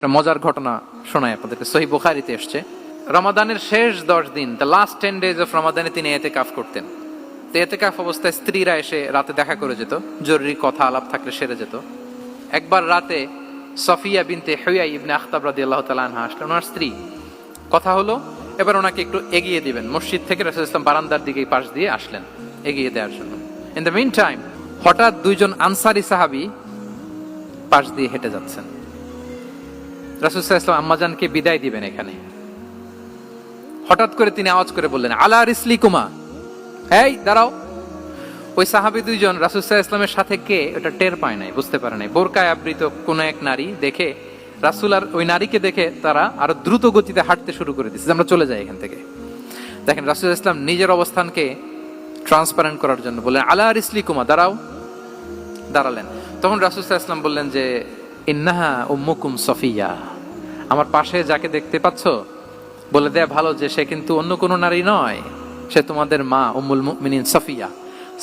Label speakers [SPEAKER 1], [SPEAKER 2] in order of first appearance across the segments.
[SPEAKER 1] একটা মজার ঘটনা শোনায় আপনাদেরকে। সহিহ বুখারীতে এসেছে, রমাদানের শেষ 10 দিন, দ্য লাস্ট 10 days অফ রমাদানে তিনি ইতিকাফ করতেন। তো ইতিকাফ অবস্থায় স্ত্রীরা এসে রাতে দেখা করে যেত, জরুরি কথা আলাপ থাকলে সেরে যেত। একবার রাতে সফিয়া বিনতে হুয়াই ইবনে আখতাব রাদিয়াল্লাহু তাআলা আনহা আসলেন, ওনার স্ত্রী। কথা হলো এবার ওনাকে একটু এগিয়ে দিবেন, মসজিদ থেকে রাসূলুল্লাহ সাল্লাল্লাহু আলাইহি ওয়াসাল্লাম বারান্দার দিকে পাশ দিয়ে আসলেন এগিয়ে দেওয়ার জন্য। ইন দ্য মিন টাইম হঠাৎ দুইজন আনসারী সাহাবী পাশ দিয়ে হেঁটে যাচ্ছেন। রাসূলুল্লাহ সাল্লাল্লাহু আলাইহি ওয়াসাল্লাম আম্মাজানকে বিদায় দিবেন এখানে, হঠাৎ করে তিনি আওয়াজ করে বললেন, আলা রিসলিকুমা, এই দাঁড়াও। ওই সাহাবী দুইজন রাসূলুল্লাহ সাল্লাল্লাহু আলাইহি ওয়াসাল্লামের সাথে কে ওটা টের পায় নাই, বুঝতে পারে নাই। বোরকায় আবৃত কোন এক নারী দেখে রাসূল আর ওই নারীকে দেখে তারা আরো দ্রুত গতিতে হাঁটতে শুরু করে দিচ্ছে, আমরা চলে যাই এখান থেকে। দেখেন রাসূলুল্লাহ সাল্লাল্লাহু আলাইহি ওয়াসাল্লাম নিজের অবস্থানকে ট্রান্সপারেন্ট করার জন্য বললেন, আলা রিসলিকুমা, দাঁড়াও। দাঁড়ালেন। তখন রাসূল সাল্লাল্লাহু আলাইহি ওয়াসাল্লাম বললেন যে, ইন্নাহা উম্মুকুম সফিয়া, আমার পাশে যাকে দেখতে পাচ্ছ বলে দেয়া ভালো যে সে কিন্তু অন্য কোনো নারী নয়, সে তোমাদের মা উম্মুল মুমিনিন সফিয়া।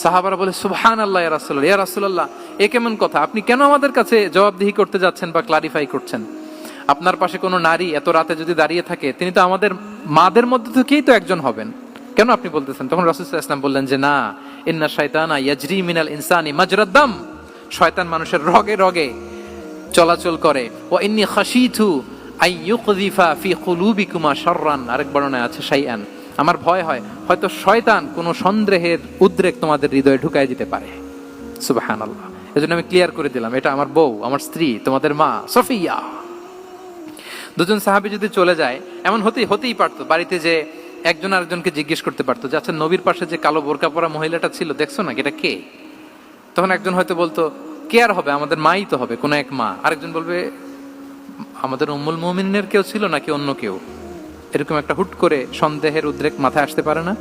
[SPEAKER 1] সাহাবারা বলে, সুবহানাল্লাহ ইয়া রাসূলুল্লাহ, ইয়া রাসূলুল্লাহ, এ কেমন কথা? আপনি কেন আমাদের কাছে জবাবদিহি করতে যাচ্ছেন বা ক্লারিফাই করছেন? আপনার পাশে কোনো নারী এত রাতে যদি দাঁড়িয়ে থাকে, তিনি তো আমাদের মাদের মধ্যে থেকেই তো একজন হবেন, কেন আপনি বলতেছেন? তখন রাসূল সাল্লাল্লাহু আলাইহি ওয়াসাল্লাম বললেন যে, না, ইন্না শাইতানা ইয়াজরি মিনাল ইনসানি মাজরাদ দাম, শয়তান মানুষের রগে রগে চলাচল করে। ওয়া ইন্নী খাশিতু আই ইউকযিফা ফি কুলুবিকুমা শাররান, আরেক বর্ণনায় আছে শাইআন, আমার ভয় হয় হয়তো শয়তান কোনো সন্দেহের উদ্রেক তোমাদের হৃদয়ে ঢুকায় দিতে পারে। সুবহানাল্লাহ। এজন্য আমি ক্লিয়ার করে দিলাম, এটা আমার বউ, আমার স্ত্রী, তোমাদের মা সফিয়া। দুজন সাহাবী যদি চলে যায়, এমন হতেই পারতো বাড়িতে যে একজন আরেকজনকে জিজ্ঞেস করতে পারতো যে, আচ্ছা নবীর পাশে যে কালো বোরকা পরা মহিলাটা ছিল দেখছো না, এটা কে? তখন একজন হয়তো বলতো, কে আর হবে, আমাদের মাই তো হবে, কোন এক মা। আরেকজন বলবে, আমাদের উম্মুল মুমিনের কেউ ছিল নাকি অন্য কেউ? এরকম একটা হুট করে সন্দেহের উদ্রেক মাথায় আসতে পারে না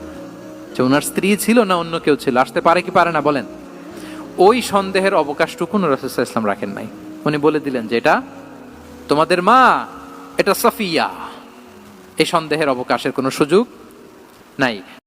[SPEAKER 1] যে ওনার স্ত্রী ছিল না অন্য কেউ ছিল? আসতে পারে কি পারে না বলেন? ওই সন্দেহের অবকাশটুকু রাসূল সাল্লাল্লাহু আলাইহি ওয়াসাল্লাম রাখেন নাই। উনি বলে দিলেন যে এটা তোমাদের মা, এটা সফিয়া। এই সন্দেহের অবকাশের কোনো সুযোগ নাই।